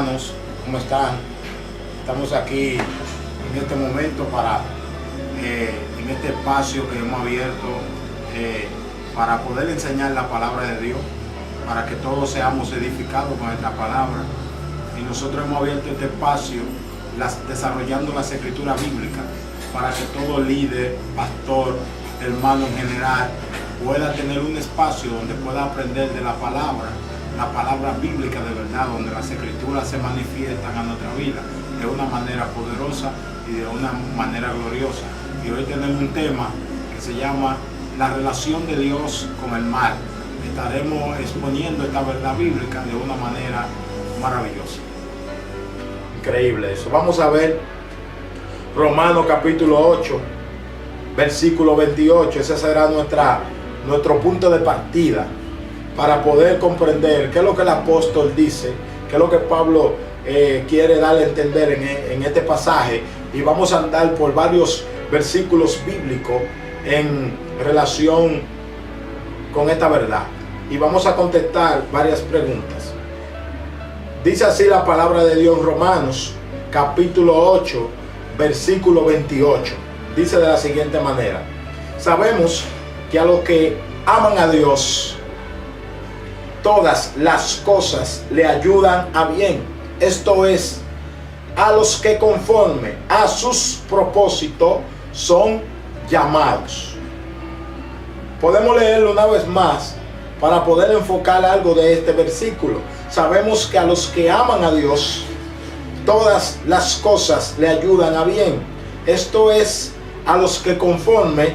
hermanos, ¿cómo están? Estamos aquí en este momento en este espacio que hemos abierto para poder enseñar la palabra de Dios, para que todos seamos edificados con esta palabra. Y nosotros hemos abierto este espacio desarrollando las escrituras bíblicas para que todo líder, pastor, hermano en general pueda tener un espacio donde pueda aprender de la palabra bíblica de verdad, donde las escrituras se manifiestan a nuestra vida de una manera poderosa y de una manera gloriosa. Y hoy tenemos un tema que se llama la relación de Dios con el mal. Estaremos exponiendo esta verdad bíblica de una manera maravillosa. Increíble eso. Vamos a ver Romanos capítulo 8, versículo 28. Ese será nuestro punto de partida para poder comprender qué es lo que el apóstol dice, qué es lo que Pablo quiere dar a entender en este pasaje. Y vamos a andar por varios versículos bíblicos en relación con esta verdad. Y vamos a contestar varias preguntas. Dice así la palabra de Dios en Romanos capítulo 8, versículo 28. Dice de la siguiente manera: sabemos que a los que aman a Dios, todas las cosas le ayudan a bien. Esto es, a los que conforme a sus propósitos son llamados. Podemos leerlo una vez más para poder enfocar algo de este versículo. Sabemos que a los que aman a Dios, todas las cosas le ayudan a bien. Esto es, a los que conforme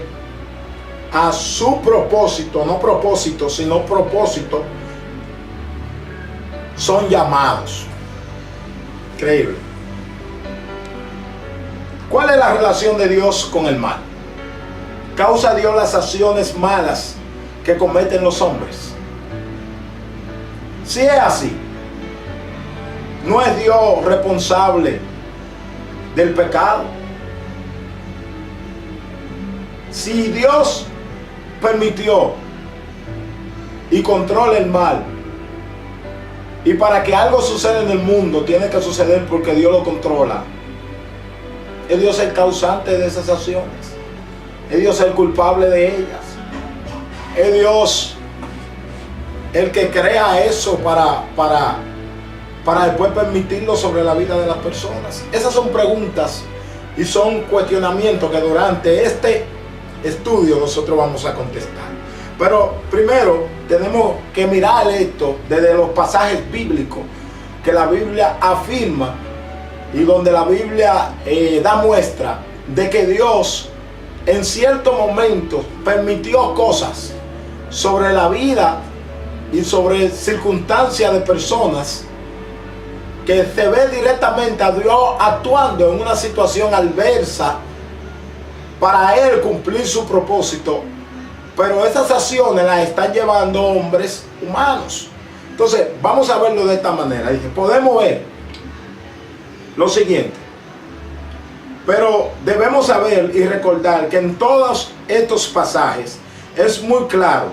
a su propósito, no propósito, sino propósito, son llamados. Increíble. ¿Cuál es la relación de Dios con el mal? ¿Causa Dios las acciones malas que cometen los hombres? Si es así, ¿no es Dios responsable del pecado? Si Dios permitió y controla el mal, y para que algo suceda en el mundo tiene que suceder porque Dios lo controla, ¿es Dios el causante de esas acciones? ¿Es Dios el culpable de ellas? ¿Es Dios el que crea eso para después permitirlo sobre la vida de las personas? Esas son preguntas y son cuestionamientos que durante este estudio nosotros vamos a contestar. Pero primero tenemos que mirar esto desde los pasajes bíblicos que la Biblia afirma y donde la Biblia da muestra de que Dios en ciertos momentos permitió cosas sobre la vida y sobre circunstancias de personas que se ve directamente a Dios actuando en una situación adversa para Él cumplir su propósito. Pero esas acciones las están llevando hombres humanos. Entonces, vamos a verlo de esta manera. Dice, podemos ver lo siguiente. Pero debemos saber y recordar que en todos estos pasajes es muy claro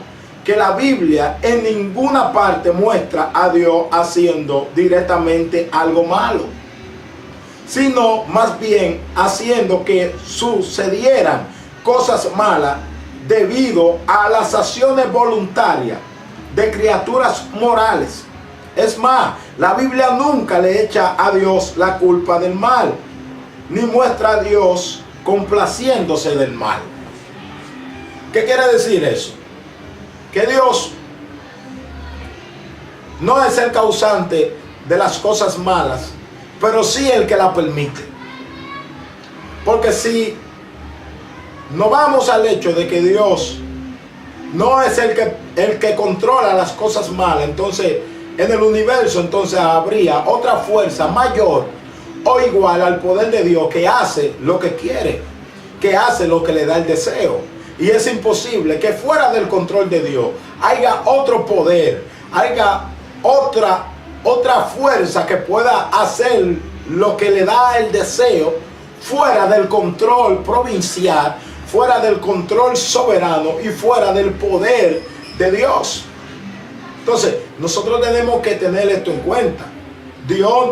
que la Biblia en ninguna parte muestra a Dios haciendo directamente algo malo, sino más bien haciendo que sucedieran cosas malas debido a las acciones voluntarias de criaturas morales. Es más, la Biblia nunca le echa a Dios la culpa del mal, ni muestra a Dios complaciéndose del mal. ¿Qué quiere decir eso? Que Dios no es el causante de las cosas malas, pero sí el que la permite. Porque si no vamos al hecho de que Dios no es el que controla las cosas malas, entonces en el universo entonces habría otra fuerza mayor o igual al poder de Dios que hace lo que quiere, que hace lo que le da el deseo. Y es imposible que fuera del control de Dios haya otro poder, haya otra fuerza que pueda hacer lo que le da el deseo fuera del control provincial, fuera del control soberano y fuera del poder de Dios. Entonces, nosotros tenemos que tener esto en cuenta. Dios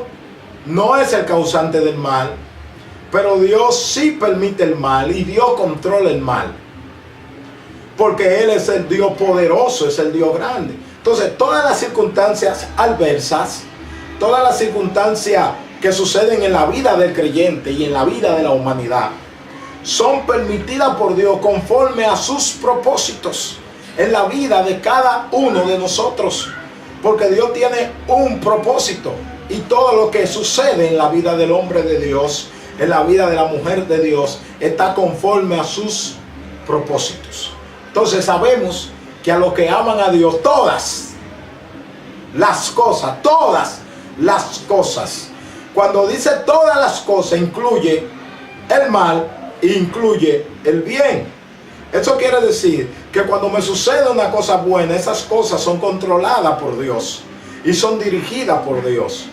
no es el causante del mal, pero Dios sí permite el mal y Dios controla el mal. Porque Él es el Dios poderoso, es el Dios grande. Entonces, todas las circunstancias adversas, todas las circunstancias que suceden en la vida del creyente y en la vida de la humanidad, son permitidas por Dios conforme a sus propósitos en la vida de cada uno de nosotros. Porque Dios tiene un propósito. Y todo lo que sucede en la vida del hombre de Dios, en la vida de la mujer de Dios, está conforme a sus propósitos. Entonces sabemos que a los que aman a Dios, todas las cosas, cuando dice todas las cosas, incluye el mal e incluye el bien. Eso quiere decir que cuando me sucede una cosa buena, esas cosas son controladas por Dios y son dirigidas por Dios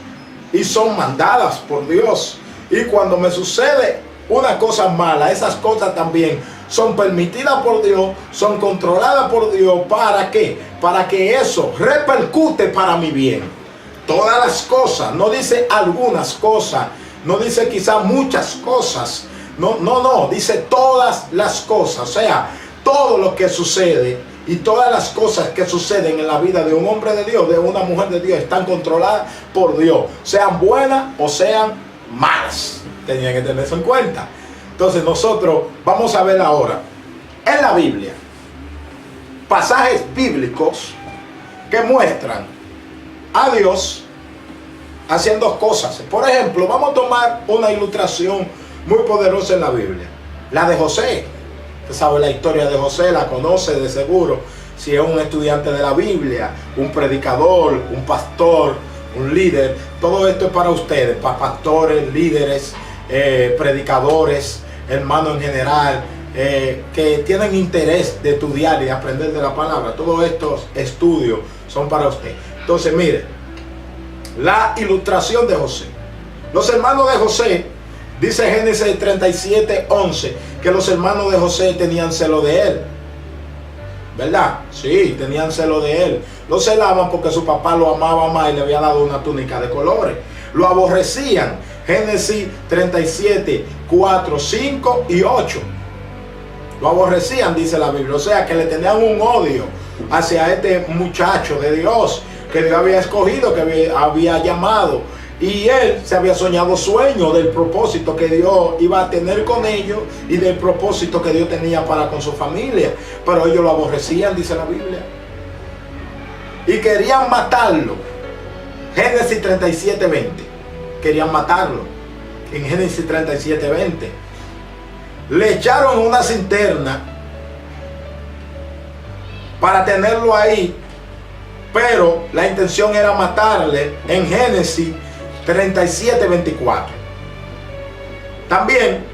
y son mandadas por Dios. Y cuando me sucede una cosa mala, esas cosas también son permitidas por Dios, son controladas por Dios. ¿Para qué? Para que eso repercute para mi bien. Todas las cosas, no dice algunas cosas, no dice quizás muchas cosas, no, dice todas las cosas. O sea, todo lo que sucede y todas las cosas que suceden en la vida de un hombre de Dios, de una mujer de Dios, están controladas por Dios, sean buenas o sean malas. Tenían que tener eso en cuenta. Entonces nosotros vamos a ver ahora en la Biblia pasajes bíblicos que muestran a Dios haciendo cosas. Por ejemplo, vamos a tomar una ilustración muy poderosa en la Biblia, la de José. Usted sabe la historia de José, la conoce de seguro, si es un estudiante de la Biblia, un predicador, un pastor, un líder. Todo esto es para ustedes, para pastores, líderes, predicadores, hermanos en general, que tienen interés de estudiar y de aprender de la palabra. Todos estos estudios son para usted. Entonces, mire, la ilustración de José. Los hermanos de José, dice Génesis 37:11, que los hermanos de José tenían celo de él. ¿Verdad? Sí, tenían celo de él. Lo celaban porque su papá lo amaba más y le había dado una túnica de colores. Lo aborrecían. Génesis 37, 4, 5 y 8. Lo aborrecían, dice la Biblia. O sea, que le tenían un odio hacia este muchacho de Dios, que Dios había escogido, que había llamado. Y él se había soñado sueños del propósito que Dios iba a tener con ellos y del propósito que Dios tenía para con su familia. Pero ellos lo aborrecían, dice la Biblia. Y querían matarlo. Génesis 37:20. Querían matarlo. En Génesis 37:20. Le echaron una cisterna para tenerlo ahí. Pero la intención era matarle en Génesis 37:24. También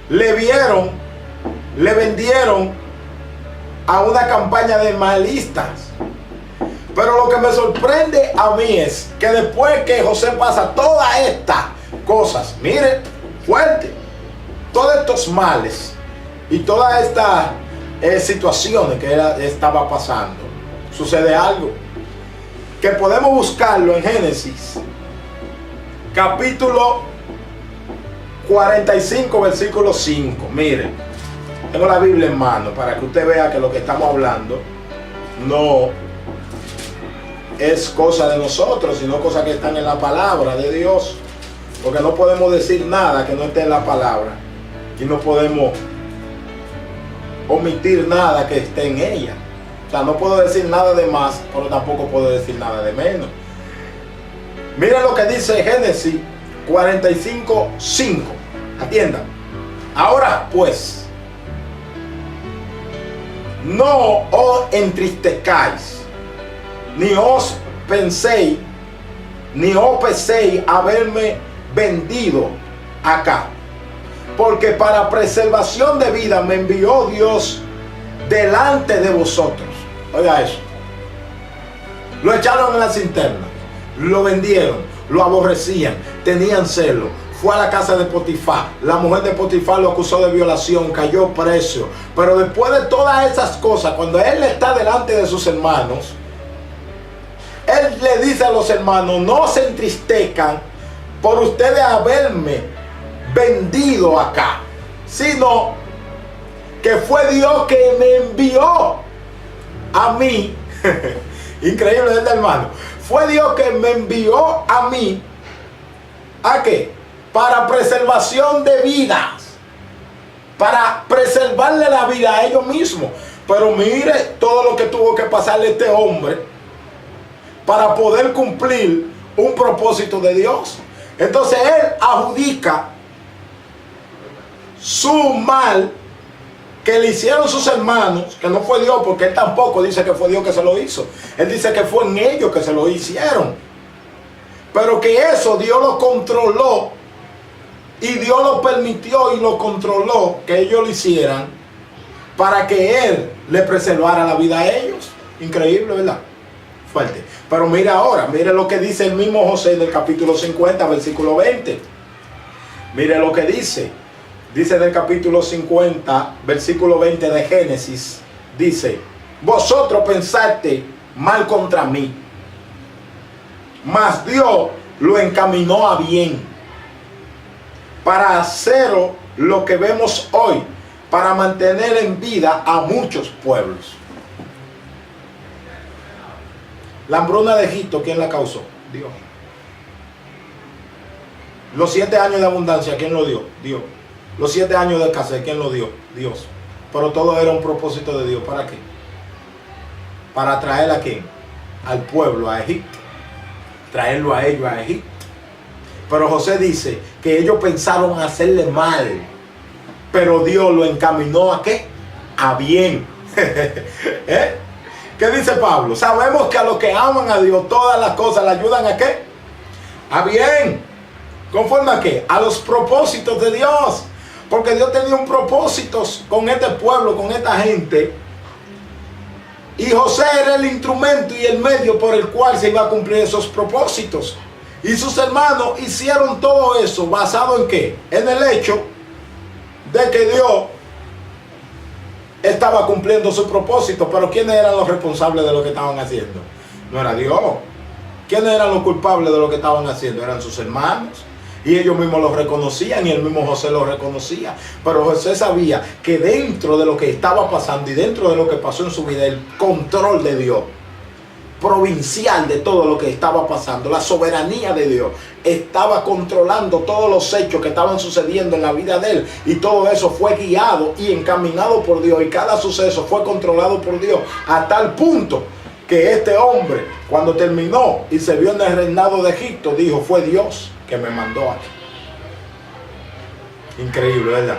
le vendieron a una campaña de malistas. Pero lo que me sorprende a mí es que después que José pasa todas estas cosas, mire, fuerte, todos estos males y todas estas situaciones que él estaba pasando, sucede algo que podemos buscarlo en Génesis capítulo 45 versículo 5. Mire, tengo la Biblia en mano para que usted vea que lo que estamos hablando no es cosa de nosotros, sino cosas que están en la palabra de Dios, porque no podemos decir nada que no esté en la palabra y no podemos omitir nada que esté en ella. O sea, no puedo decir nada de más, pero tampoco puedo decir nada de menos. Miren lo que dice Génesis 45:5. Atiendan. Ahora pues, no os entristezcáis, ni os penséis haberme vendido acá, porque para preservación de vida me envió Dios delante de vosotros. Oiga eso. Lo echaron en la cisterna, lo vendieron, lo aborrecían, tenían celo. Fue a la casa de Potifar. La mujer de Potifar lo acusó de violación, cayó preso. Pero después de todas esas cosas, cuando él está delante de sus hermanos, Él le dice a los hermanos, no se entristezcan por ustedes haberme vendido acá, sino que fue Dios que me envió a mí. Increíble, ¿verdad, hermano? Fue Dios que me envió a mí. ¿A qué? Para preservación de vidas. Para preservarle la vida a ellos mismos. Pero mire todo lo que tuvo que pasarle este hombre para poder cumplir un propósito de Dios. Entonces él adjudica su mal que le hicieron sus hermanos, que no fue Dios, porque él tampoco dice que fue Dios que se lo hizo. Él dice que fue en ellos que se lo hicieron. Pero que eso Dios lo controló y Dios lo permitió y lo controló que ellos lo hicieran para que él le preservara la vida a ellos. Increíble, ¿verdad? Fuerte. Pero mire ahora, mire lo que dice el mismo José en el capítulo 50, versículo 20. Mire lo que dice. Dice del capítulo 50, versículo 20 de Génesis. Dice, vosotros pensaste mal contra mí, mas Dios lo encaminó a bien, para hacer lo que vemos hoy, para mantener en vida a muchos pueblos. La hambruna de Egipto, ¿quién la causó? Dios. Los 7 años de abundancia, ¿quién lo dio? Dios. Los 7 años de escasez, ¿quién lo dio? Dios. Pero todo era un propósito de Dios. ¿Para qué? Para traer a quién? Al pueblo, a Egipto. Traerlo a ellos a Egipto. Pero José dice que ellos pensaron hacerle mal, pero Dios lo encaminó a ¿qué? A bien. ¿Eh? ¿Qué dice Pablo? Sabemos que a los que aman a Dios todas las cosas le ayudan a ¿qué? A bien. ¿Conforme a qué? A los propósitos de Dios. Porque Dios tenía un propósito con este pueblo, con esta gente. Y José era el instrumento y el medio por el cual se iba a cumplir esos propósitos. Y sus hermanos hicieron todo eso basado en ¿qué? En el hecho de que Dios estaba cumpliendo su propósito. Pero ¿quiénes eran los responsables de lo que estaban haciendo? No era Dios. ¿Quiénes eran los culpables de lo que estaban haciendo? Eran sus hermanos. Y ellos mismos lo reconocían y el mismo José lo reconocía. Pero José sabía que dentro de lo que estaba pasando y dentro de lo que pasó en su vida, el control de Dios, provincial de todo lo que estaba pasando, la soberanía de Dios, estaba controlando todos los hechos que estaban sucediendo en la vida de él. Y todo eso fue guiado y encaminado por Dios. Y cada suceso fue controlado por Dios a tal punto que este hombre, cuando terminó y se vio en el reinado de Egipto, dijo, fue Dios que me mandó aquí. Increíble, ¿verdad?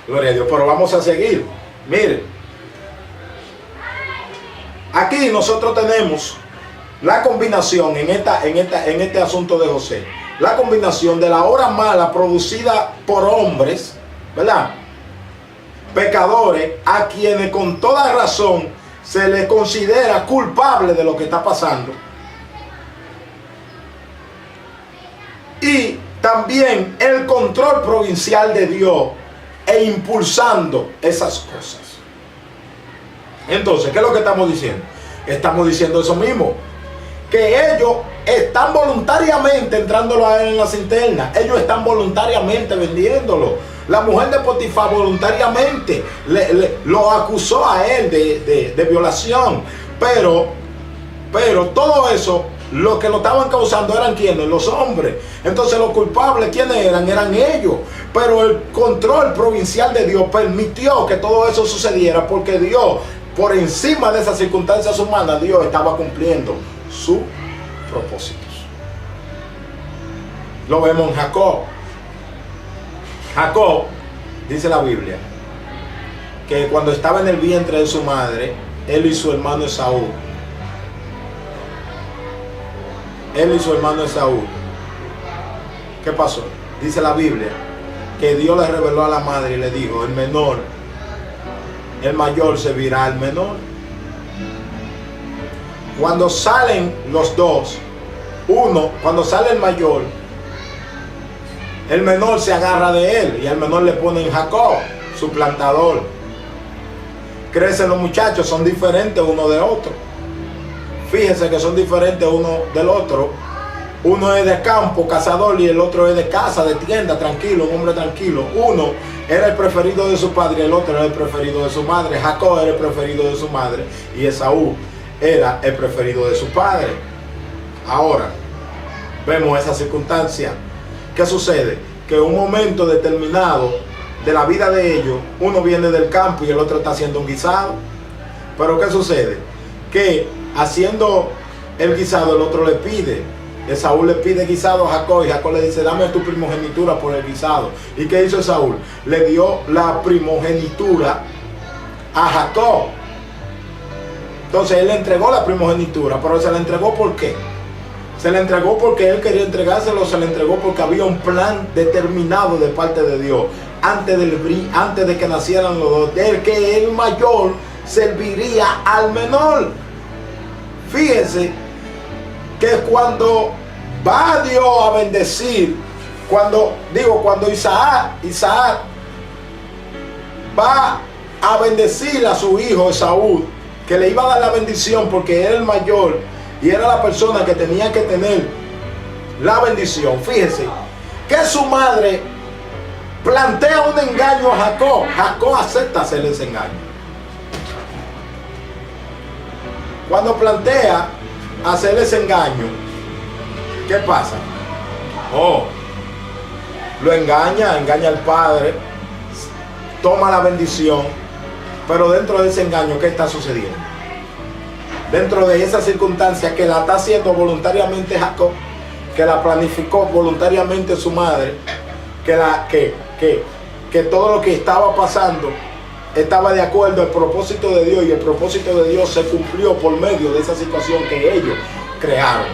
Gloria a Dios. Pero vamos a seguir. Mire, aquí nosotros tenemos la combinación en este asunto de José, la combinación de la obra mala producida por hombres, ¿verdad? Pecadores, a quienes con toda razón se les considera culpable de lo que está pasando. Y también el control provincial de Dios e impulsando esas cosas. Entonces, ¿qué es lo que estamos diciendo? Estamos diciendo eso mismo, que ellos están voluntariamente entrándolo a él en la cisterna. Ellos están voluntariamente vendiéndolo. La mujer de Potifar voluntariamente lo acusó a él de violación. Pero todo eso, lo que lo estaban causando eran quienes, los hombres. Entonces los culpables, ¿quiénes eran? Eran ellos. Pero el control provincial de Dios permitió que todo eso sucediera, porque Dios, por encima de esas circunstancias humanas, Dios estaba cumpliendo sus propósitos. Lo vemos en Jacob. Jacob, dice la Biblia, que cuando estaba en el vientre de su madre, él y su hermano Esaú, ¿qué pasó? Dice la Biblia que Dios le reveló a la madre y le dijo, el mayor servirá al menor. Cuando salen los dos, cuando sale el mayor, el menor se agarra de él y al menor le ponen Jacob, su plantador. Crecen los muchachos, son diferentes uno de otro. Fíjense que son diferentes uno del otro. Uno es de campo, cazador, y el otro es de casa, de tienda, tranquilo, un hombre tranquilo. Uno era el preferido de su padre y el otro era el preferido de su madre. Jacob era el preferido de su madre y Esaú era el preferido de su padre. Ahora, vemos esa circunstancia. ¿Qué sucede? Que en un momento determinado de la vida de ellos, uno viene del campo y el otro está haciendo un guisado. Pero ¿qué sucede? Que haciendo el guisado, el otro le pide. Esaú le pide guisado a Jacob y Jacob le dice, dame tu primogenitura por el guisado. ¿Y qué hizo Esaú? Le dio la primogenitura a Jacob. Entonces él le entregó la primogenitura, pero se la entregó ¿por qué? Se la entregó porque él quería entregárselo, se la entregó porque había un plan determinado de parte de Dios. Antes de que nacieran los dos, del que el mayor serviría al menor. Fíjense que cuando va Dios a bendecir, cuando Isaac va a bendecir a su hijo Esaú, que le iba a dar la bendición porque era el mayor y era la persona que tenía que tener la bendición. Fíjense que su madre plantea un engaño a Jacob. Jacob acepta hacerle ese engaño. Cuando plantea hacerle ese engaño, ¿qué pasa? Lo engaña al padre, toma la bendición, pero dentro de ese engaño, ¿qué está sucediendo? Dentro de esa circunstancia que la está haciendo voluntariamente Jacob, que la planificó voluntariamente su madre, que todo lo que estaba pasando estaba de acuerdo al propósito de Dios, y el propósito de Dios se cumplió por medio de esa situación que ellos crearon.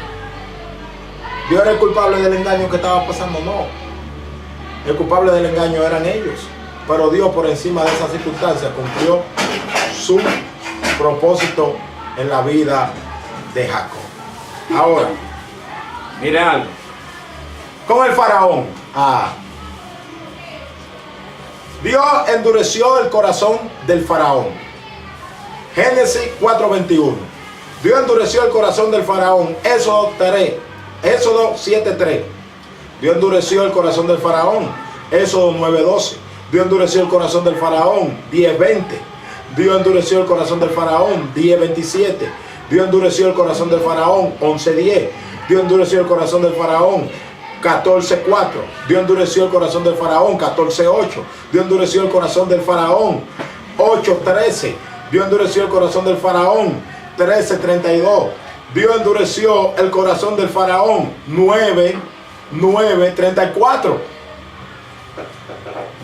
¿Dios era el culpable del engaño que estaba pasando? No. El culpable del engaño eran ellos. Pero Dios, por encima de esa circunstancia, cumplió su propósito en la vida de Jacob. Ahora, mire algo. Con el faraón. Dios endureció el corazón del faraón. Génesis 4:21. Dios endureció el corazón del faraón. Éxodo 7:3. Dios endureció el corazón del faraón. Éxodo 9:12. Dios endureció el corazón del faraón. 10:20. Dios endureció el corazón del faraón. 10:27. Dios endureció el corazón del faraón. 11:10. Dios endureció el corazón del faraón. 14:4. Dios endureció el corazón del faraón. 14:8. Dios endureció el corazón del faraón. 8:13. Dios endureció el corazón del faraón. 13:32. Dios endureció el corazón del faraón. 9:34.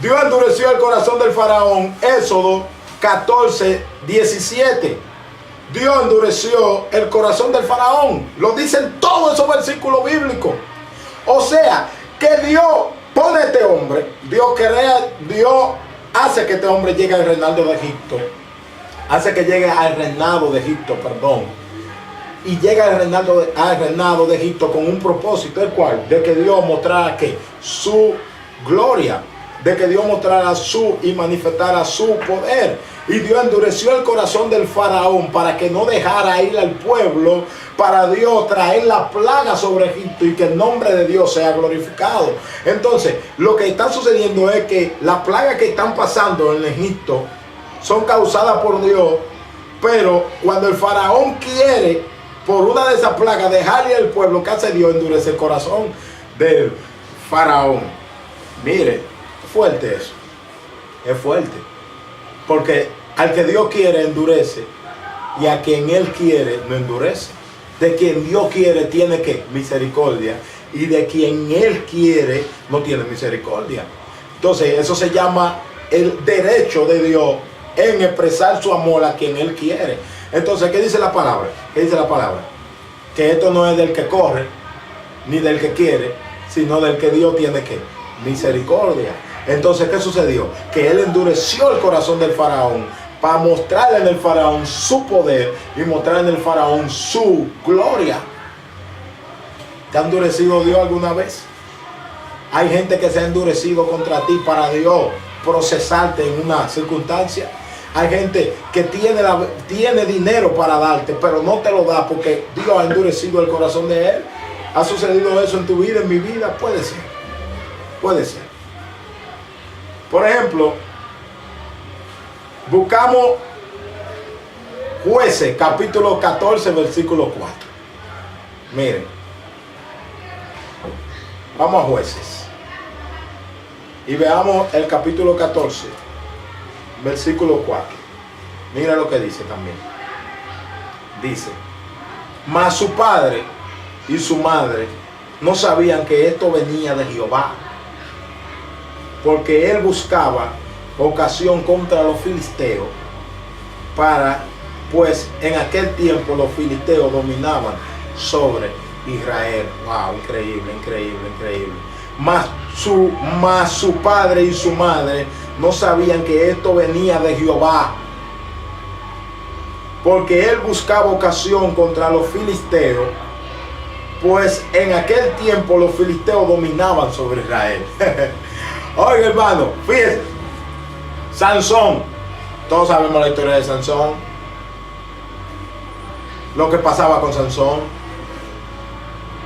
Dios endureció el corazón del faraón. Éxodo 14:17. Dios endureció el corazón del faraón. Lo dicen todos esos versículos bíblicos. O sea, que Dios pone a este hombre, Dios hace que este hombre llegue al reinado de Egipto. Hace que llegue al reinado de Egipto, y llega al reinado de Egipto con un propósito, el cual, de que Dios mostrara que su gloria, de que Dios mostrara y manifestara su poder. Y Dios endureció el corazón del faraón para que no dejara ir al pueblo, para Dios traer la plaga sobre Egipto y que el nombre de Dios sea glorificado. Entonces, lo que está sucediendo es que las plagas que están pasando en Egipto son causadas por Dios, pero cuando el faraón quiere, por una de esas plagas, dejar ir al pueblo, ¿qué hace Dios? Endurece el corazón del faraón. Mire, fuerte eso. Es fuerte. Porque al que Dios quiere endurece, y a quien Él quiere no endurece. De quien Dios quiere tiene que misericordia, y de quien Él quiere no tiene misericordia. Entonces eso se llama el derecho de Dios en expresar su amor a quien Él quiere. Entonces, ¿qué dice la palabra? ¿Qué dice la palabra? Que esto no es del que corre ni del que quiere, sino del que Dios tiene que misericordia. Entonces, ¿qué sucedió? Que Él endureció el corazón del faraón para mostrarle en el faraón su poder y mostrar en el faraón su gloria. ¿Te ha endurecido Dios alguna vez? Hay gente que se ha endurecido contra ti para Dios procesarte en una circunstancia. Hay gente que tiene dinero para darte, pero no te lo da porque Dios ha endurecido el corazón de él. ¿Ha sucedido eso en tu vida, en mi vida? Puede ser. Puede ser. Por ejemplo, buscamos Jueces, capítulo 14, versículo 4. Miren. Vamos a Jueces. Y veamos el capítulo 14, versículo 4. Mira lo que dice también. Dice: mas su padre y su madre no sabían que esto venía de Jehová, porque él buscaba ocasión contra los filisteos, pues en aquel tiempo los filisteos dominaban sobre Israel. Wow, increíble, increíble, increíble. Mas su padre y su madre no sabían que esto venía de Jehová, porque él buscaba ocasión contra los filisteos, pues en aquel tiempo los filisteos dominaban sobre Israel. Oiga, hermano, fíjense, Sansón, todos sabemos la historia de Sansón, lo que pasaba con Sansón.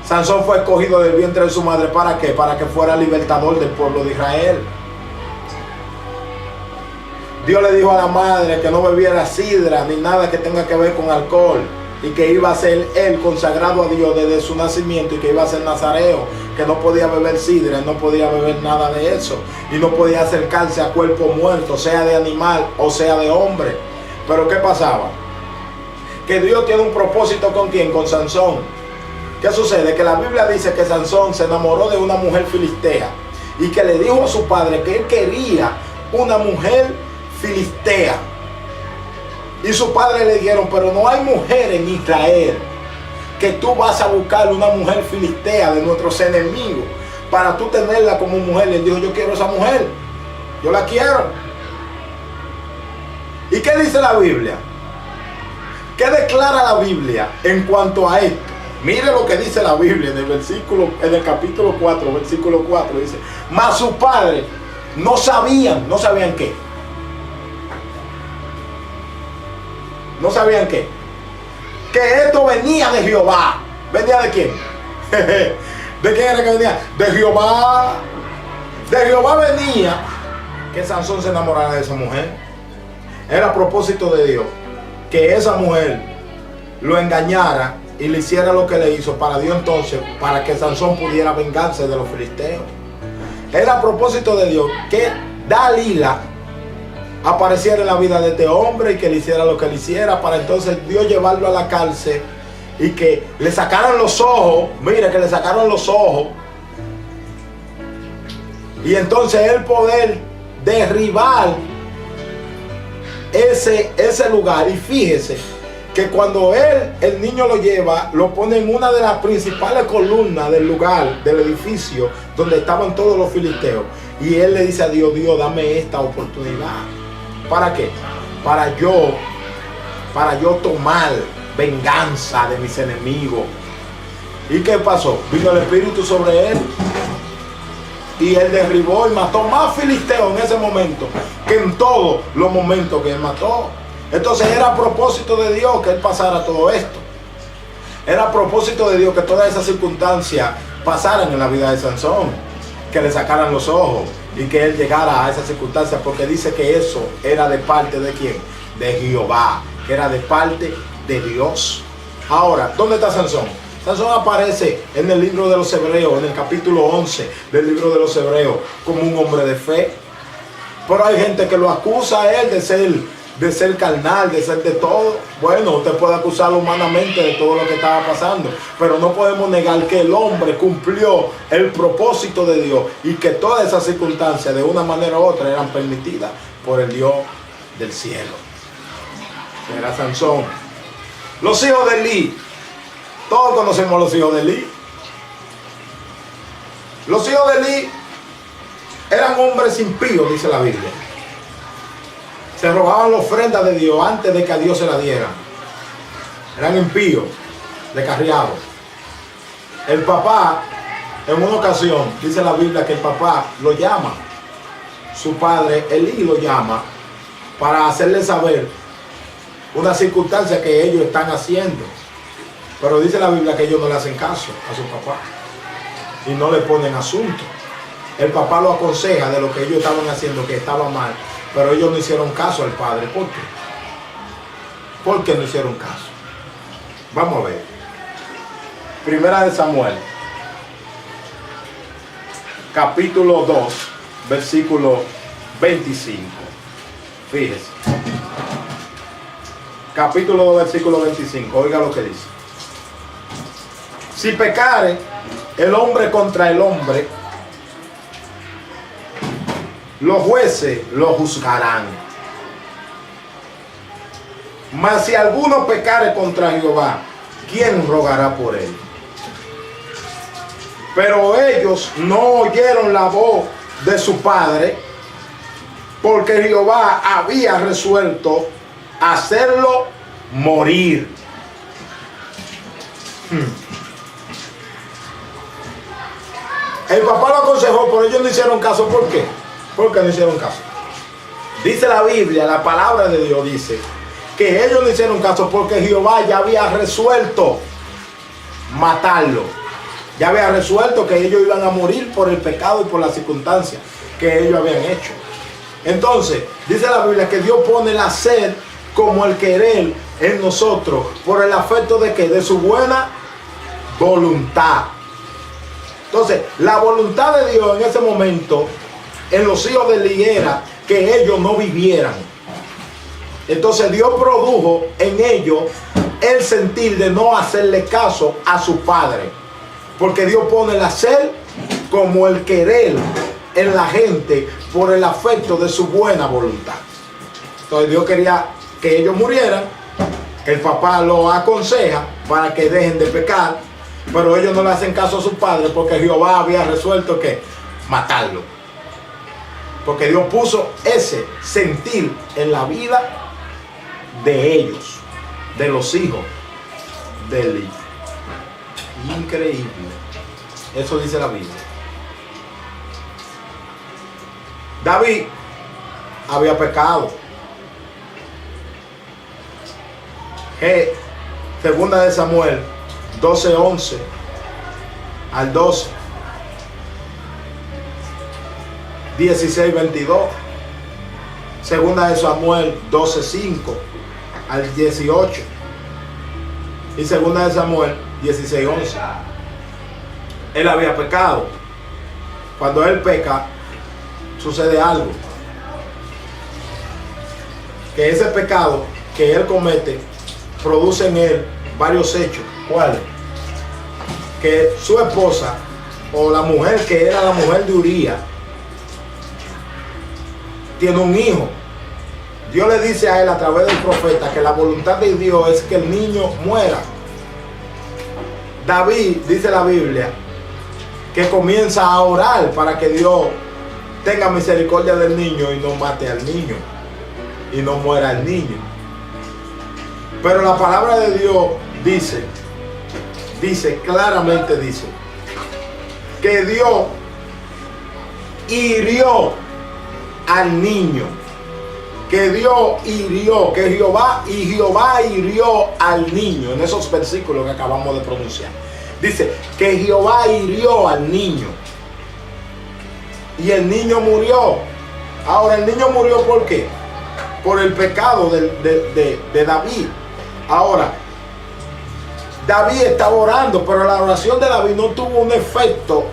Sansón fue escogido del vientre de su madre, ¿para qué? Para que fuera libertador del pueblo de Israel. Dios le dijo a la madre que no bebiera sidra ni nada que tenga que ver con alcohol, y que iba a ser él consagrado a Dios desde su nacimiento, y que iba a ser nazareo, que no podía beber sidra, no podía beber nada de eso, y no podía acercarse a cuerpo muerto, sea de animal o sea de hombre. Pero ¿qué pasaba? Que Dios tiene un propósito con ¿quién? Con Sansón. ¿Qué sucede? Que la Biblia dice que Sansón se enamoró de una mujer filistea, y que le dijo a su padre que él quería una mujer filistea. Y su padre le dijeron: pero no hay mujer en Israel, que tú vas a buscar una mujer filistea de nuestros enemigos para tú tenerla como mujer. Y él dijo: yo quiero esa mujer, yo la quiero. ¿Y qué dice la Biblia? ¿Qué declara la Biblia en cuanto a esto? Mire lo que dice la Biblia en el capítulo 4, versículo 4. Dice: mas su padre no sabían qué. No sabían qué. Que esto venía de Jehová. ¿Venía de quién? ¿De quién era que venía? De Jehová. De Jehová venía que Sansón se enamorara de esa mujer. Era propósito de Dios que esa mujer lo engañara y le hiciera lo que le hizo para Dios, entonces, para que Sansón pudiera vengarse de los filisteos. Era propósito de Dios que Dalila apareciera en la vida de este hombre y que le hiciera lo que le hiciera, para entonces Dios llevarlo a la cárcel y que le sacaran los ojos. Mira, que le sacaron los ojos, y entonces él poder derribar ese lugar. Y fíjese que cuando el niño lo lleva, lo pone en una de las principales columnas del lugar, del edificio donde estaban todos los filisteos, y él le dice a Dios: Dios, dame esta oportunidad. ¿Para qué? Para yo tomar venganza de mis enemigos. ¿Y qué pasó? Vino el Espíritu sobre él, y él derribó y mató más filisteos en ese momento que en todos los momentos que él mató. Entonces era a propósito de Dios que él pasara todo esto. Era a propósito de Dios que todas esas circunstancias pasaran en la vida de Sansón, que le sacaran los ojos y que él llegara a esas circunstancias, porque dice que eso era de parte de ¿quién? De Jehová, que era de parte de Dios. Ahora, ¿dónde está Sansón? Sansón aparece en el libro de los Hebreos, en el capítulo 11 del libro de los Hebreos, como un hombre de fe. Pero hay gente que lo acusa a él de ser carnal, de ser de todo. Bueno, usted puede acusarlo humanamente de todo lo que estaba pasando, pero no podemos negar que el hombre cumplió el propósito de Dios, y que todas esas circunstancias de una manera u otra eran permitidas por el Dios del cielo. Era Sansón. Los hijos de Elí. Todos conocemos los hijos de Elí. Los hijos de Elí eran hombres impíos, dice la Biblia. Se robaban las ofrendas de Dios antes de que a Dios se la dieran. Eran impíos, descarriados. El papá, en una ocasión, dice la Biblia que el papá lo llama. Su padre, Elí, lo llama para hacerles saber una circunstancia que ellos están haciendo. Pero dice la Biblia que ellos no le hacen caso a su papá y no le ponen asunto. El papá lo aconseja de lo que ellos estaban haciendo, que estaba mal, pero ellos no hicieron caso al padre. ¿Por qué? ¿Por qué no hicieron caso? Vamos a ver. Primera de Samuel, capítulo 2, versículo 25. Fíjese. Capítulo 2, versículo 25. Oiga lo que dice. Si pecare el hombre contra el hombre, los jueces lo juzgarán. Mas si alguno pecare contra Jehová, ¿quién rogará por él? Pero ellos no oyeron la voz de su padre, porque Jehová había resuelto hacerlo morir. El papá lo aconsejó, pero ellos no hicieron caso. ¿Por qué? ¿Por qué no hicieron caso? Dice la Biblia, la palabra de Dios dice que ellos no hicieron caso porque Jehová ya había resuelto matarlo. Ya había resuelto que ellos iban a morir por el pecado y por las circunstancias que ellos habían hecho. Entonces, dice la Biblia que Dios pone el hacer como el querer en nosotros por el afecto de que de su buena voluntad. Entonces, la voluntad de Dios en ese momento en los hijos de Eli era que ellos no vivieran. Entonces Dios produjo en ellos el sentir de no hacerle caso a su padre, porque Dios pone el hacer como el querer en la gente por el afecto de su buena voluntad. Entonces Dios quería que ellos murieran. El papá lo aconseja para que dejen de pecar, pero ellos no le hacen caso a su padre porque Jehová había resuelto que matarlo, porque Dios puso ese sentir en la vida de ellos, de los hijos de Eli. Increíble. Eso dice la Biblia. David había pecado. Segunda de Samuel 12:11 al 12, 16:22. Segunda de Samuel 12:5 al 18 y segunda de Samuel 16:11. Él había pecado. Cuando él peca, sucede algo, que ese pecado que él comete produce en él varios hechos. ¿Cuáles? Que su esposa, o la mujer que era la mujer de Uría, tiene un hijo. Dios le dice a él a través del profeta que la voluntad de Dios es que el niño muera. David, dice la Biblia, que comienza a orar para que Dios tenga misericordia del niño y no mate al niño y no muera el niño. Pero la palabra de Dios dice claramente, dice que Dios hirió al niño, que Dios hirió, que Jehová hirió al niño. En esos versículos que acabamos de pronunciar dice que Jehová hirió al niño y el niño murió. Ahora, el niño murió ¿por qué? Por el pecado de David. Ahora, David estaba orando, pero la oración de David no tuvo un efecto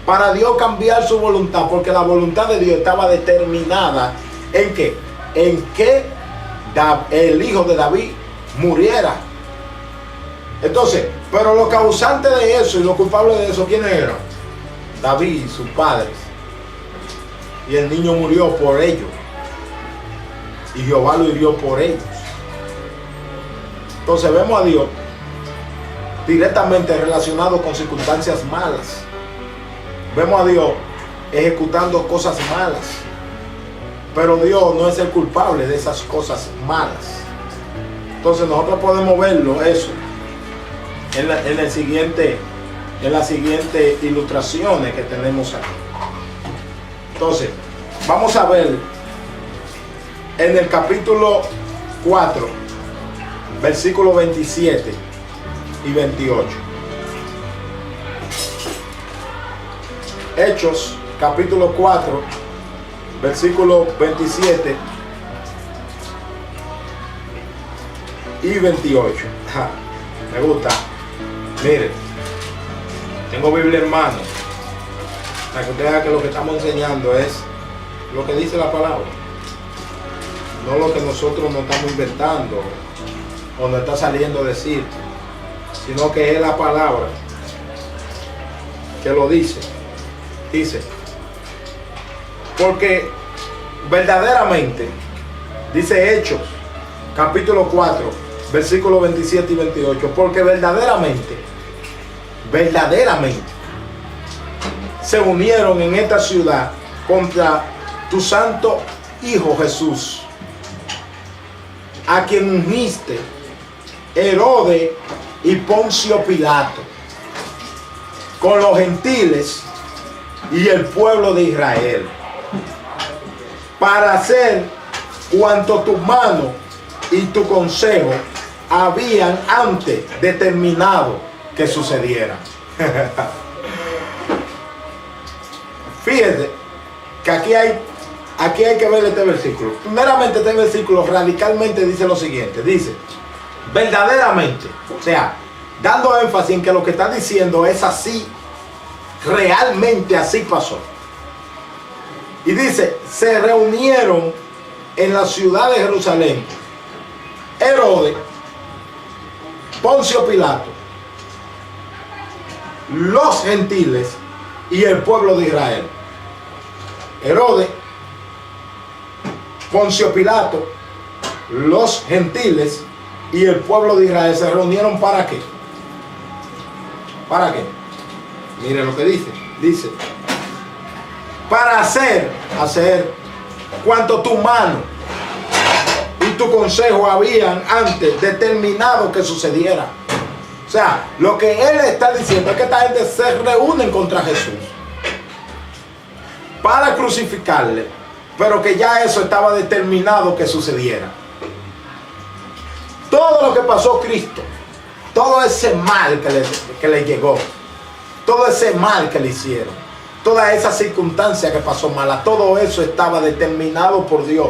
para Dios cambiar su voluntad, porque la voluntad de Dios estaba determinada en que el hijo de David muriera. Entonces, pero los causantes de eso y los culpables de eso, ¿quiénes eran? David y sus padres. Y el niño murió por ellos, y Jehová lo hirió por ellos. Entonces vemos a Dios directamente relacionado con circunstancias malas. Vemos a Dios ejecutando cosas malas, pero Dios no es el culpable de esas cosas malas. Entonces nosotros podemos verlo eso en las siguientes ilustraciones que tenemos aquí. Entonces vamos a ver en el capítulo 4, versículos 27 y 28. Hechos, capítulo 4, versículos 27 y 28. Me gusta. Mire, tengo Biblia en mano, para que usted vea que lo que estamos enseñando es lo que dice la palabra, no lo que nosotros nos estamos inventando o nos está saliendo a decir, sino que es la palabra que lo dice. Dice, porque verdaderamente, dice Hechos, capítulo 4, versículos 27 y 28, porque verdaderamente se unieron en esta ciudad contra tu santo Hijo Jesús, a quien ungiste Herodes y Poncio Pilato, con los gentiles y el pueblo de Israel, para hacer cuanto tu mano y tu consejo habían antes determinado que sucediera. Fíjate que aquí hay que ver este versículo. Primeramente, este versículo radicalmente dice lo siguiente: dice, verdaderamente, o sea, dando énfasis en que lo que está diciendo es así, realmente así pasó. Y dice, se reunieron en la ciudad de Jerusalén Herodes, Poncio Pilato, los gentiles y el pueblo de Israel. Herodes, Poncio Pilato, los gentiles y el pueblo de Israel se reunieron ¿para qué? ¿Para qué? Mire lo que dice. Dice, para hacer cuanto tu mano y tu consejo habían antes determinado que sucediera. O sea, lo que él está diciendo es que esta gente se reúnen contra Jesús para crucificarle, pero que ya eso estaba determinado que sucediera. Todo lo que pasó Cristo, todo ese mal que le llegó, todo ese mal que le hicieron, toda esa circunstancia que pasó mala, todo eso estaba determinado por Dios.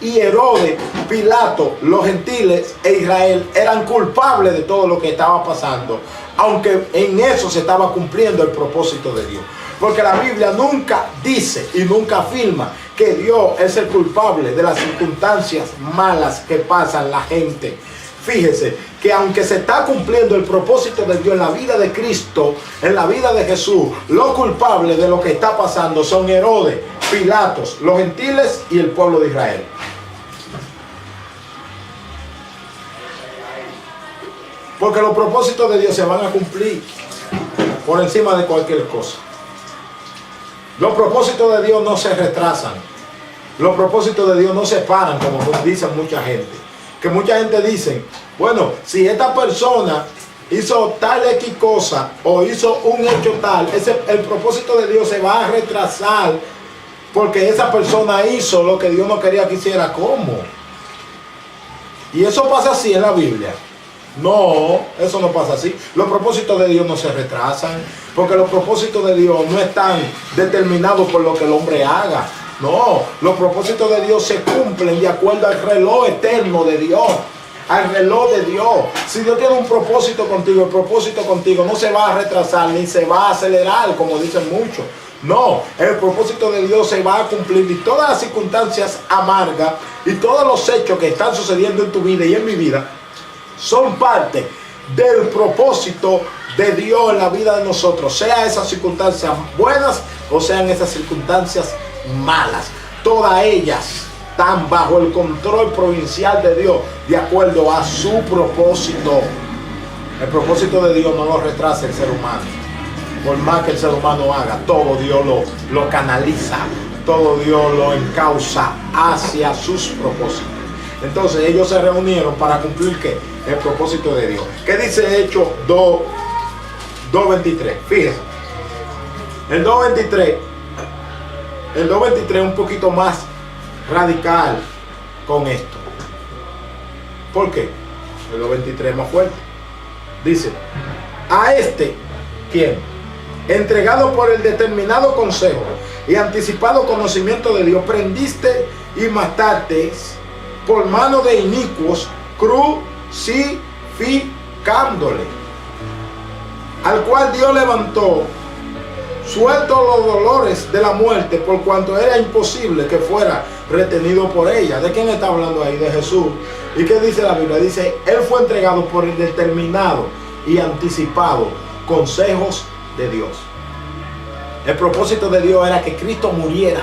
Y Herodes, Pilato, los gentiles e Israel eran culpables de todo lo que estaba pasando, aunque en eso se estaba cumpliendo el propósito de Dios. Porque la Biblia nunca dice y nunca afirma que Dios es el culpable de las circunstancias malas que pasan la gente. Fíjese que aunque se está cumpliendo el propósito de Dios en la vida de Cristo, en la vida de Jesús, los culpables de lo que está pasando son Herodes, Pilatos, los gentiles y el pueblo de Israel. Porque los propósitos de Dios se van a cumplir por encima de cualquier cosa. Los propósitos de Dios no se retrasan. Los propósitos de Dios no se paran, como dicen mucha gente. Que mucha gente dice, bueno, si esta persona hizo tal X cosa o hizo un hecho tal, el propósito de Dios se va a retrasar porque esa persona hizo lo que Dios no quería que hiciera. ¿Cómo? Y eso pasa así en la Biblia. No, eso no pasa así. Los propósitos de Dios no se retrasan, porque los propósitos de Dios no están determinados por lo que el hombre haga. No, los propósitos de Dios se cumplen de acuerdo al reloj eterno de Dios, al reloj de Dios. Si Dios tiene un propósito contigo, el propósito contigo no se va a retrasar ni se va a acelerar, como dicen muchos. No, el propósito de Dios se va a cumplir, y todas las circunstancias amargas y todos los hechos que están sucediendo en tu vida y en mi vida son parte del propósito de Dios en la vida de nosotros, sea esas circunstancias buenas o sean esas circunstancias malas. Todas ellas están bajo el control provincial de Dios, de acuerdo a su propósito. El propósito de Dios no lo retrasa el ser humano. Por más que el ser humano haga, todo Dios lo canaliza, todo Dios lo encausa hacia sus propósitos. Entonces ellos se reunieron para cumplir ¿qué? El propósito de Dios. ¿Qué dice Hechos 2:23? Fíjense. El 2:23 un poquito más radical con esto. ¿Por qué? El 23 más fuerte. Dice, a este, ¿quién? Entregado por el determinado consejo y anticipado conocimiento de Dios, prendiste y mataste por mano de inicuos, crucificándole, al cual Dios levantó, suelto los dolores de la muerte, por cuanto era imposible que fuera retenido por ella. ¿De quién está hablando ahí? De Jesús. ¿Y qué dice la Biblia? Dice, él fue entregado por el determinado y anticipado consejos de Dios. El propósito de Dios era que Cristo muriera.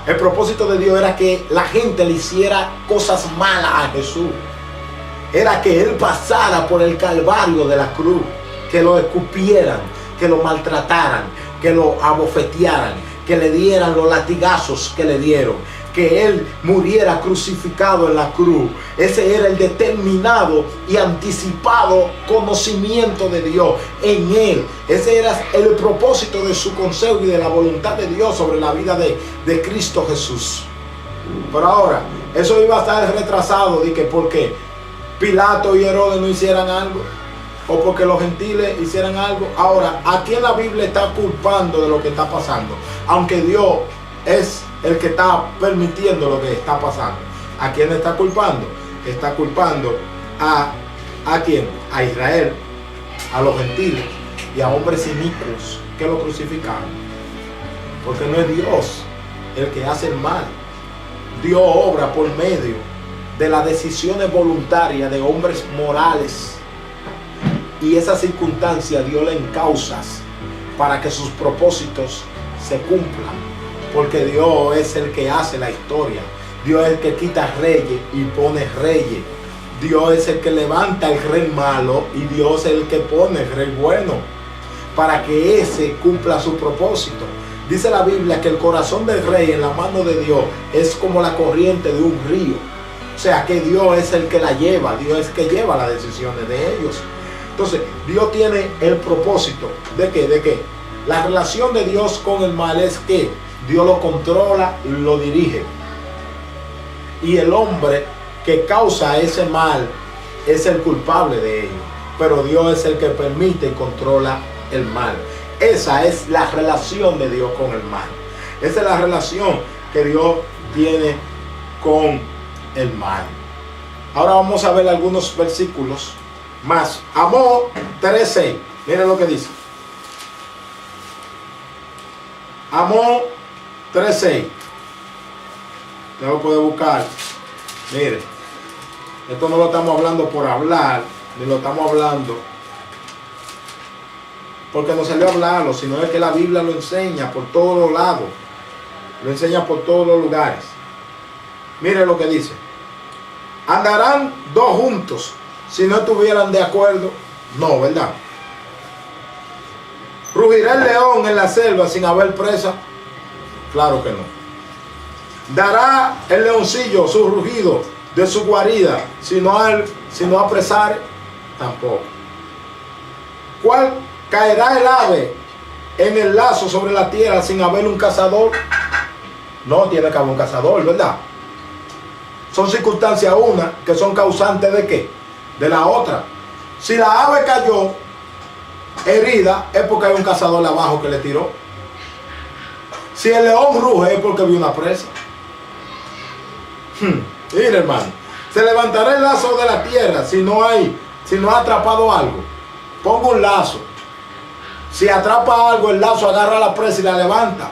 El propósito de Dios era que la gente le hiciera cosas malas a Jesús. Era que él pasara por el calvario de la cruz, que lo escupieran, que lo maltrataran, que lo abofetearan, que le dieran los latigazos que le dieron, que él muriera crucificado en la cruz. Ese era el determinado y anticipado conocimiento de Dios en él. Ese era el propósito de su consejo y de la voluntad de Dios sobre la vida de Cristo Jesús. Pero ahora, eso iba a estar retrasado de que porque Pilato y Herodes no hicieran algo, o porque los gentiles hicieran algo. Ahora, ¿a quién la Biblia está culpando de lo que está pasando? Aunque Dios es el que está permitiendo lo que está pasando. ¿A quién está culpando? Está culpando ¿a quién? A Israel, a los gentiles y a hombres inicuos que lo crucificaron. Porque no es Dios el que hace el mal. Dios obra por medio de las decisiones voluntarias de hombres morales. Y esa circunstancia Dios le encausa para que sus propósitos se cumplan. Porque Dios es el que hace la historia. Dios es el que quita reyes y pone reyes. Dios es el que levanta el rey malo y Dios es el que pone el rey bueno. Para que ese cumpla su propósito. Dice la Biblia que el corazón del rey en la mano de Dios es como la corriente de un río. O sea que Dios es el que la lleva. Dios es el que lleva las decisiones de ellos. Entonces, Dios tiene el propósito ¿de qué? De que la relación de Dios con el mal es que Dios lo controla, lo dirige. Y el hombre que causa ese mal es el culpable de ello. Pero Dios es el que permite y controla el mal. Esa es la relación de Dios con el mal. Esa es la relación que Dios tiene con el mal. Ahora vamos a ver algunos versículos más. Amós 3:6. Miren lo que dice. Amós 3:6. Usted lo puede buscar. Mire, esto no lo estamos hablando por hablar, ni lo estamos hablando porque no salió a hablarlo, sino es que la Biblia lo enseña por todos los lados. Lo enseña por todos los lugares. Mire lo que dice. ¿Andarán dos juntos si no estuvieran de acuerdo? No, ¿verdad? ¿Rugirá el león en la selva sin haber presa? Claro que no. ¿Dará el leoncillo su rugido de su guarida si no apresare? Tampoco. ¿Cuál caerá el ave en el lazo sobre la tierra sin haber un cazador? No, tiene que haber un cazador, ¿verdad? Son circunstancias una que son causantes ¿de qué? De la otra. Si la ave cayó herida es porque hay un cazador abajo que le tiró. Si el león ruge es porque vio una presa. Mira, hermano, se levantará el lazo de la tierra si no ha atrapado algo. Pongo un lazo. Si atrapa algo, el lazo agarra la presa y la levanta.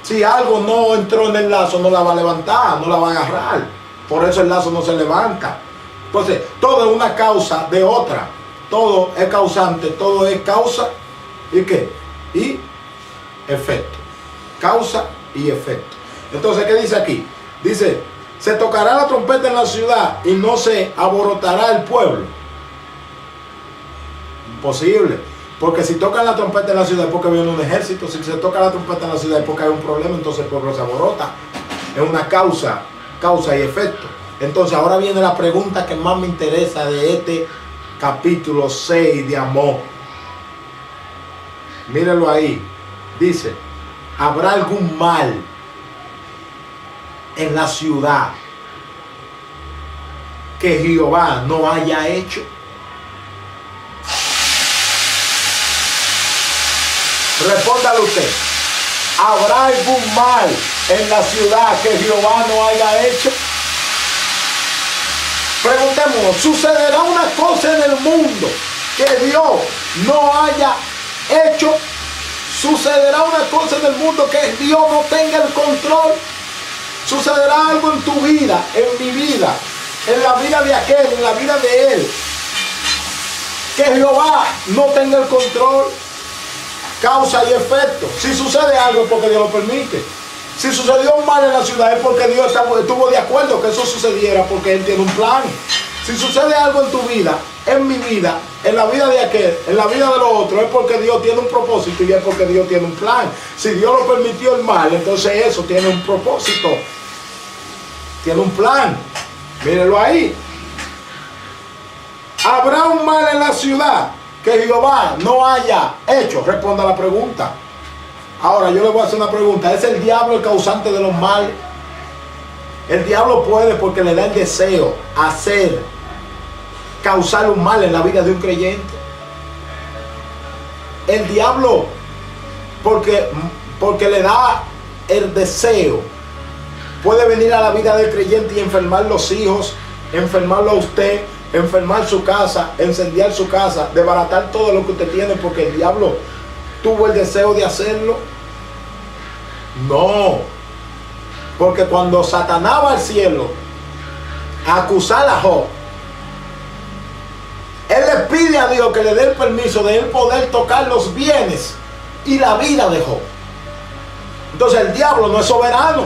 Si algo no entró en el lazo, no la va a levantar, no la va a agarrar. Por eso el lazo no se levanta. Entonces, todo es una causa de otra. Todo es causante, todo es causa y ¿qué? Y efecto. Causa y efecto. Entonces, ¿qué dice aquí? Dice, se tocará la trompeta en la ciudad y no se alborotará el pueblo. Imposible. Porque si tocan la trompeta en la ciudad es porque viene un ejército. Si se toca la trompeta en la ciudad es porque hay un problema, entonces el pueblo se alborota. Es una causa y efecto. Entonces ahora viene la pregunta que más me interesa de este capítulo 6 de Amós. Mírenlo ahí. Dice, ¿habrá algún mal en la ciudad que Jehová no haya hecho? Respóndale usted. ¿Habrá algún mal en la ciudad que Jehová no haya hecho? Preguntémonos, ¿sucederá una cosa en el mundo que Dios no haya hecho? ¿Sucederá una cosa en el mundo que Dios no tenga el control? ¿Sucederá algo en tu vida, en mi vida, en la vida de aquel, en la vida de él, que Jehová no tenga el control? Causa y efecto. Si sucede algo es porque Dios lo permite. Si sucedió un mal en la ciudad es porque Dios estuvo de acuerdo que eso sucediera, porque Él tiene un plan. Si sucede algo en tu vida, en mi vida, en la vida de aquel, en la vida de los otros, es porque Dios tiene un propósito y es porque Dios tiene un plan. Si Dios lo permitió el mal, entonces eso tiene un propósito. Tiene un plan. Mírenlo ahí. ¿Habrá un mal en la ciudad que Jehová no haya hecho? Responda a la pregunta. Ahora yo le voy a hacer una pregunta. ¿Es el diablo el causante de los males? El diablo puede, porque le da el deseo, causar un mal en la vida de un creyente. El diablo, porque le da el deseo, puede venir a la vida del creyente y enfermar los hijos, enfermarlo a usted, enfermar su casa, incendiar su casa, desbaratar todo lo que usted tiene, porque el diablo tuvo el deseo de hacerlo. No, porque cuando Satanás va al cielo a acusar a Job, él le pide a Dios que le dé el permiso de él poder tocar los bienes y la vida de Job. Entonces el diablo no es soberano,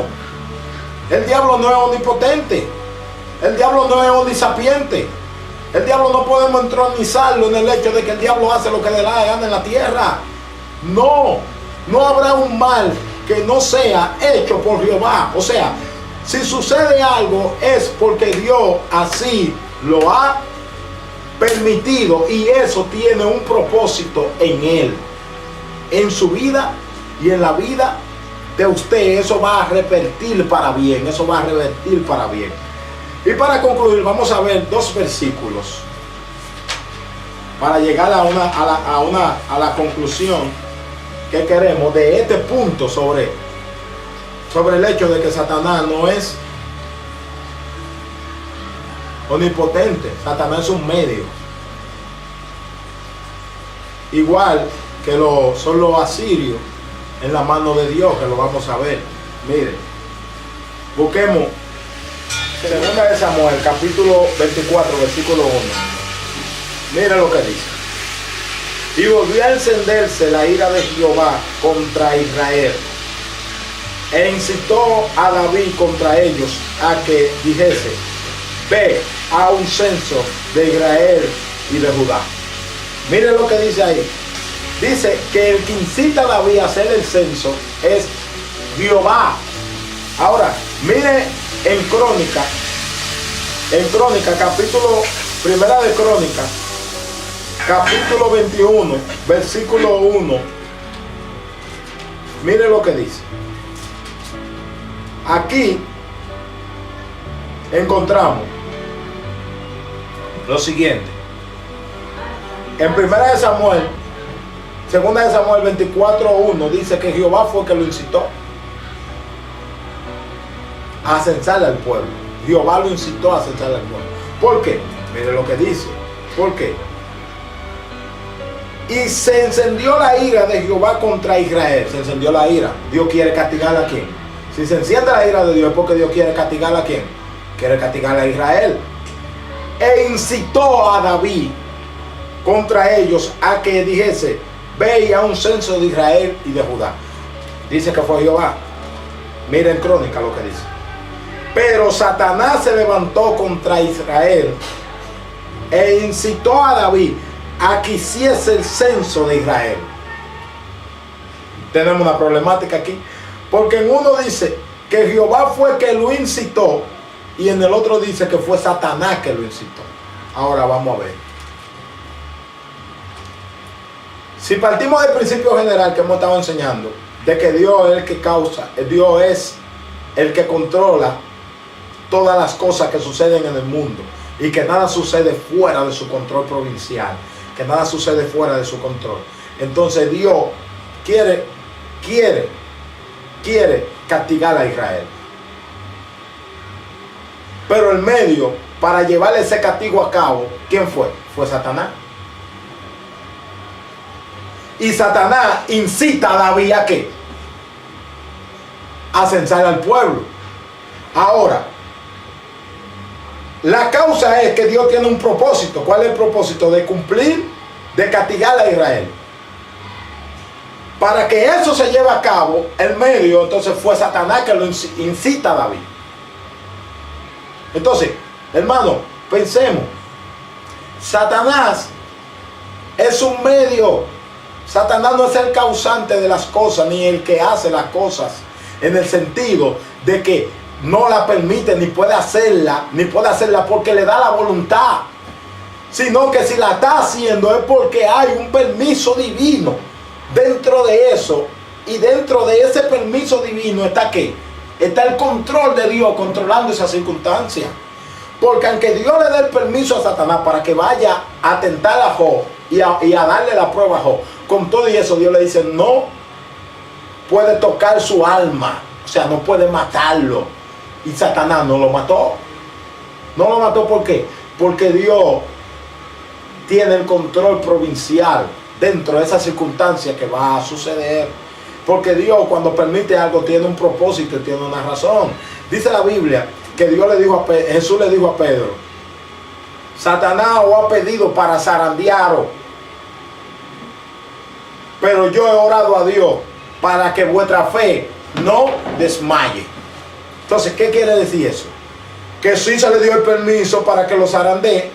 el diablo no es omnipotente, el diablo no es omnisapiente. El diablo no podemos entronizarlo en el hecho de que el diablo hace lo que le da la gana en la tierra. No, no habrá un mal que no sea hecho por Jehová. O sea, si sucede algo es porque Dios así lo ha permitido y eso tiene un propósito en él, en su vida y en la vida de usted. Eso va a revertir para bien, eso va a revertir para bien. Y para concluir vamos a ver dos versículos para llegar a la conclusión que queremos de este punto sobre el hecho de que Satanás no es omnipotente. Satanás es un medio, igual que son los asirios en la mano de Dios, que lo vamos a ver. Miren, busquemos Segunda de Samuel, capítulo 24, versículo 1. Mira lo que dice. Y volvió a encenderse la ira de Jehová contra Israel, e incitó a David contra ellos a que dijese: ve a un censo de Israel y de Judá. Mire lo que dice ahí. Dice que el que incita a David a hacer el censo es Jehová. Ahora, mire en Crónica, capítulo, primera de Crónica, capítulo 21, versículo 1. Mire lo que dice. Aquí encontramos lo siguiente. En primera de Samuel, segunda de Samuel 24:1 dice que Jehová fue el que lo incitó a censar al pueblo. Jehová lo incitó a censar al pueblo. ¿Por qué? Mire lo que dice. ¿Por qué? Y se encendió la ira de Jehová contra Israel. Se encendió la ira. Dios quiere castigar a quién. Si se enciende la ira de Dios es porque Dios quiere castigar a quién. Quiere castigar a Israel. E incitó a David contra ellos a que dijese: ve a un censo de Israel y de Judá. Dice que fue Jehová. Miren en Crónica lo que dice. Pero Satanás se levantó contra Israel e incitó a David a que hiciese el censo de Israel. Tenemos una problemática aquí, porque en uno dice que Jehová fue que lo incitó y en el otro dice que fue Satanás que lo incitó. Ahora vamos a ver. Si partimos del principio general que hemos estado enseñando, de que Dios es el que causa, Dios es el que controla todas las cosas que suceden en el mundo, y que nada sucede fuera de su control provincial, que nada sucede fuera de su control. Entonces Dios quiere castigar a Israel. Pero el medio para llevar ese castigo a cabo, ¿quién fue? Fue Satanás. Y Satanás incita a David a ¿qué? A censar al pueblo. Ahora, la causa es que Dios tiene un propósito. ¿Cuál es el propósito? De cumplir, de castigar a Israel. Para que eso se lleve a cabo, el medio, entonces fue Satanás que lo incita a David. Entonces, hermano, pensemos. Satanás es un medio. Satanás no es el causante de las cosas, ni el que hace las cosas, en el sentido de que no la permite, ni puede hacerla porque le da la voluntad, sino que si la está haciendo es porque hay un permiso divino dentro de eso, y dentro de ese permiso divino está ¿qué? Está el control de Dios controlando esa circunstancia. Porque aunque Dios le dé el permiso a Satanás para que vaya a tentar a Job y a darle la prueba a Job, con todo y eso Dios le dice no puede tocar su alma, o sea, no puede matarlo. Y Satanás no lo mató. No lo mató, ¿por qué? Porque Dios tiene el control provincial dentro de esa circunstancia que va a suceder. Porque Dios, cuando permite algo, tiene un propósito y tiene una razón. Dice la Biblia que Jesús le dijo a Pedro: Satanás os ha pedido para zarandearos, pero yo he orado a Dios para que vuestra fe no desmaye. Entonces, ¿qué quiere decir eso? Que sí se le dio el permiso para que lo zarandee,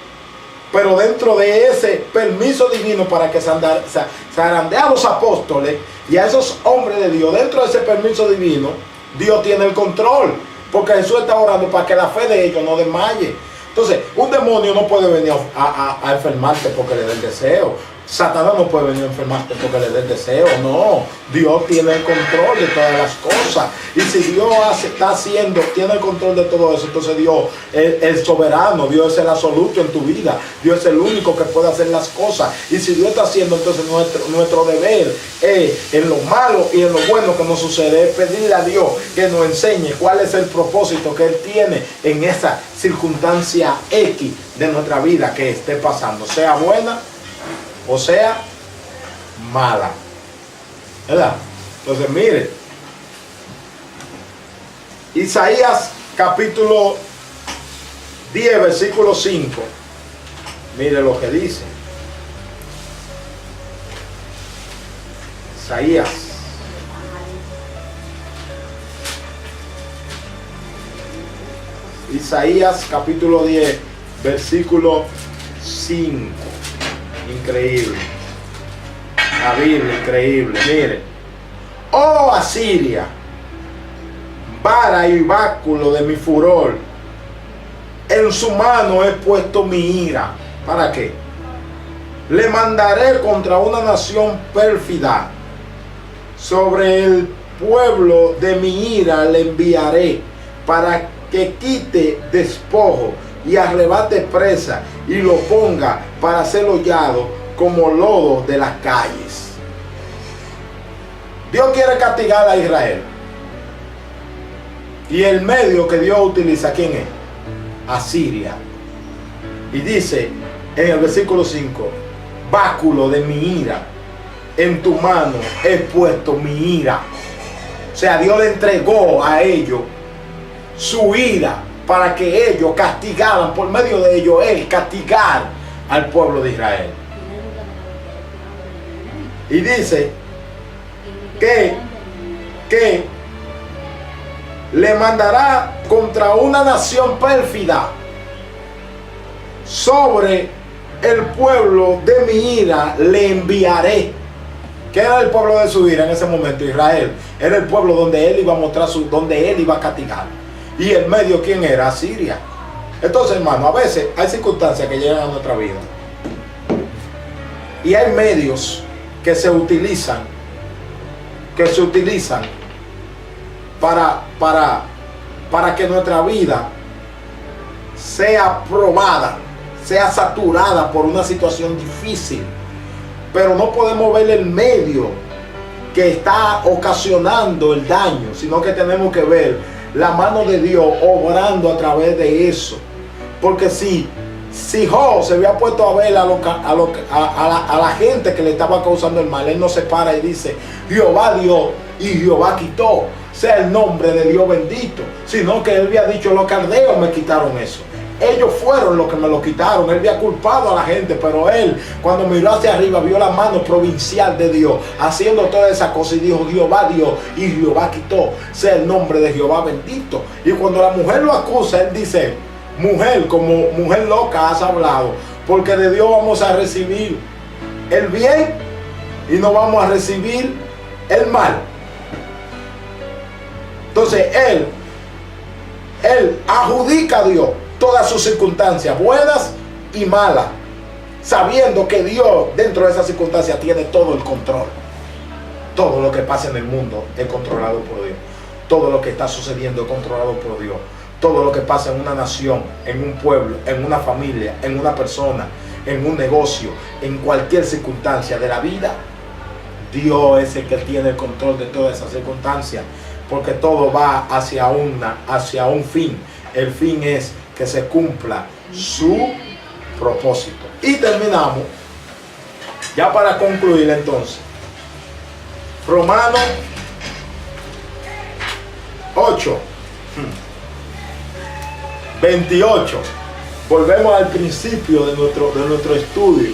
pero dentro de ese permiso divino para que zarandee a los apóstoles y a esos hombres de Dios, dentro de ese permiso divino, Dios tiene el control, porque Jesús está orando para que la fe de ellos no desmaye. Entonces, un demonio no puede venir a enfermarte porque le dé el deseo. Satanás no puede venir a enfermarte porque le dé el deseo. No, Dios tiene el control de todas las cosas. Y si Dios tiene el control de todo eso, entonces Dios es el soberano, Dios es el absoluto en tu vida. Dios es el único que puede hacer las cosas. Y si Dios está haciendo, entonces nuestro deber es, en lo malo y en lo bueno que nos sucede, es pedirle a Dios que nos enseñe cuál es el propósito que Él tiene en esa circunstancia X de nuestra vida que esté pasando, sea buena o sea mala, ¿verdad? Entonces mire, Isaías capítulo 10 versículo 5, mire lo que dice Isaías capítulo 10 versículo 5. Increíble. La Biblia, increíble. Mire. Oh Asiria, vara y báculo de mi furor, en su mano he puesto mi ira. ¿Para qué? Le mandaré contra una nación pérfida. Sobre el pueblo de mi ira le enviaré, para que quite despojo y arrebate presa y lo ponga para ser hollado como lodo de las calles. Dios quiere castigar a Israel, y el medio que Dios utiliza, ¿quién es? Asiria. Y dice en el versículo 5: báculo de mi ira, en tu mano he puesto mi ira. O sea, Dios le entregó a ellos su ira para que ellos castigaran, por medio de ellos, Él castigar al pueblo de Israel. Y dice que le mandará contra una nación pérfida. Sobre el pueblo de mi ira le enviaré. ¿Qué era el pueblo de su ira en ese momento? Israel. Era el pueblo donde Él iba a mostrar donde Él iba a castigar. Y el medio, ¿quién era? Asiria. Entonces, hermano, a veces hay circunstancias que llegan a nuestra vida, y hay medios que se utilizan para que nuestra vida sea probada, sea saturada por una situación difícil, pero no podemos ver el medio que está ocasionando el daño, sino que tenemos que ver la mano de Dios obrando a través de eso. Porque si Job se había puesto a ver a la gente que le estaba causando el mal, él no se para y dice: Jehová dio y Jehová quitó, sea el nombre de Dios bendito, sino que él había dicho: los caldeos me quitaron eso, ellos fueron los que me lo quitaron. Él había culpado a la gente, pero él, cuando miró hacia arriba, vio la mano provincial de Dios haciendo toda esa cosa y dijo: Jehová dio y Jehová quitó, sea el nombre de Jehová bendito. Y cuando la mujer lo acusa, él dice: mujer, como mujer loca has hablado, porque de Dios vamos a recibir el bien y no vamos a recibir el mal. Entonces él adjudica a Dios todas sus circunstancias, buenas y malas, sabiendo que Dios dentro de esas circunstancias tiene todo el control. Todo lo que pasa en el mundo es controlado por Dios. Todo lo que está sucediendo es controlado por Dios. Todo lo que pasa en una nación, en un pueblo, en una familia, en una persona, en un negocio, en cualquier circunstancia de la vida, Dios es el que tiene el control de todas esas circunstancias, porque todo va hacia un fin. El fin es que se cumpla su propósito. Y terminamos, ya para concluir entonces, Romanos 8, 28. Volvemos al principio de nuestro estudio.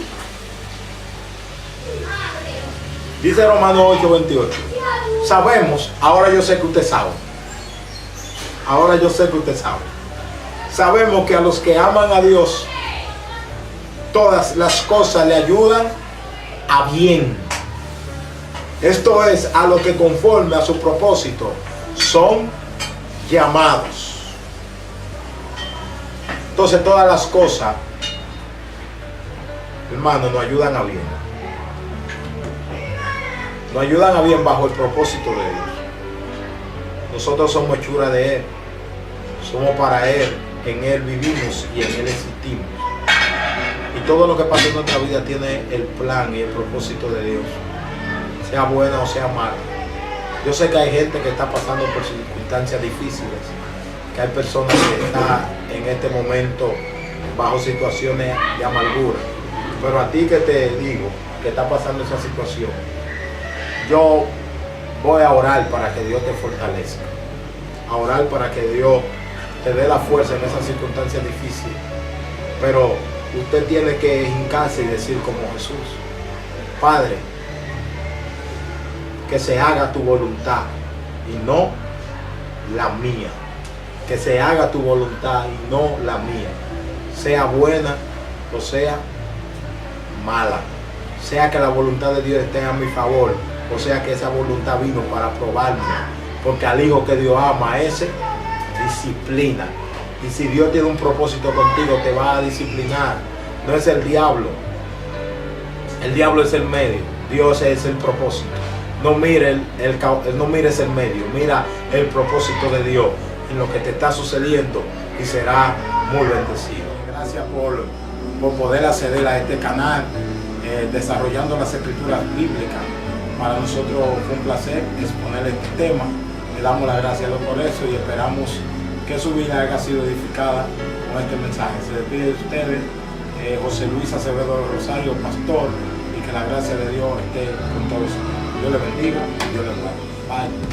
Dice Romanos 8, 28. Sabemos, ahora yo sé que usted sabe. Ahora yo sé que usted sabe. Sabemos que a los que aman a Dios, todas las cosas le ayudan a bien. Esto es, a lo que conforme a su propósito son llamados. Entonces todas las cosas, hermano, nos ayudan a bien. Nos ayudan a bien bajo el propósito de Dios. Nosotros somos hechura de Él. Somos para Él. En Él vivimos y en Él existimos. Y todo lo que pasa en nuestra vida tiene el plan y el propósito de Dios, sea buena o sea mala. Yo sé que hay gente que está pasando por circunstancias difíciles, que hay personas que están en este momento bajo situaciones de amargura. Pero a ti que te digo que está pasando esa situación, yo voy a orar para que Dios te fortalezca, a orar para que Dios te dé la fuerza en esas circunstancias difíciles. Pero usted tiene que hincarse y decir como Jesús: Padre, que se haga tu voluntad y no la mía. Que se haga tu voluntad y no la mía. Sea buena o sea mala. Sea que la voluntad de Dios esté a mi favor, o sea que esa voluntad vino para probarme. Porque al hijo que Dios ama, ese disciplina. Y si Dios tiene un propósito contigo, te va a disciplinar. No es el diablo. El diablo es el medio. Dios es el propósito. No mires el medio, mira el propósito de Dios en lo que te está sucediendo y será muy bendecido. Gracias por poder acceder a este canal, desarrollando las escrituras bíblicas. Para nosotros fue un placer exponer este tema. Le damos las gracias a Dios por eso y esperamos que su vida haya sido edificada con este mensaje. Se despide de ustedes José Luis Acevedo Rosario, pastor, y que la gracia de Dios esté con todos. Dios les bendiga, Dios les guarde. Bye.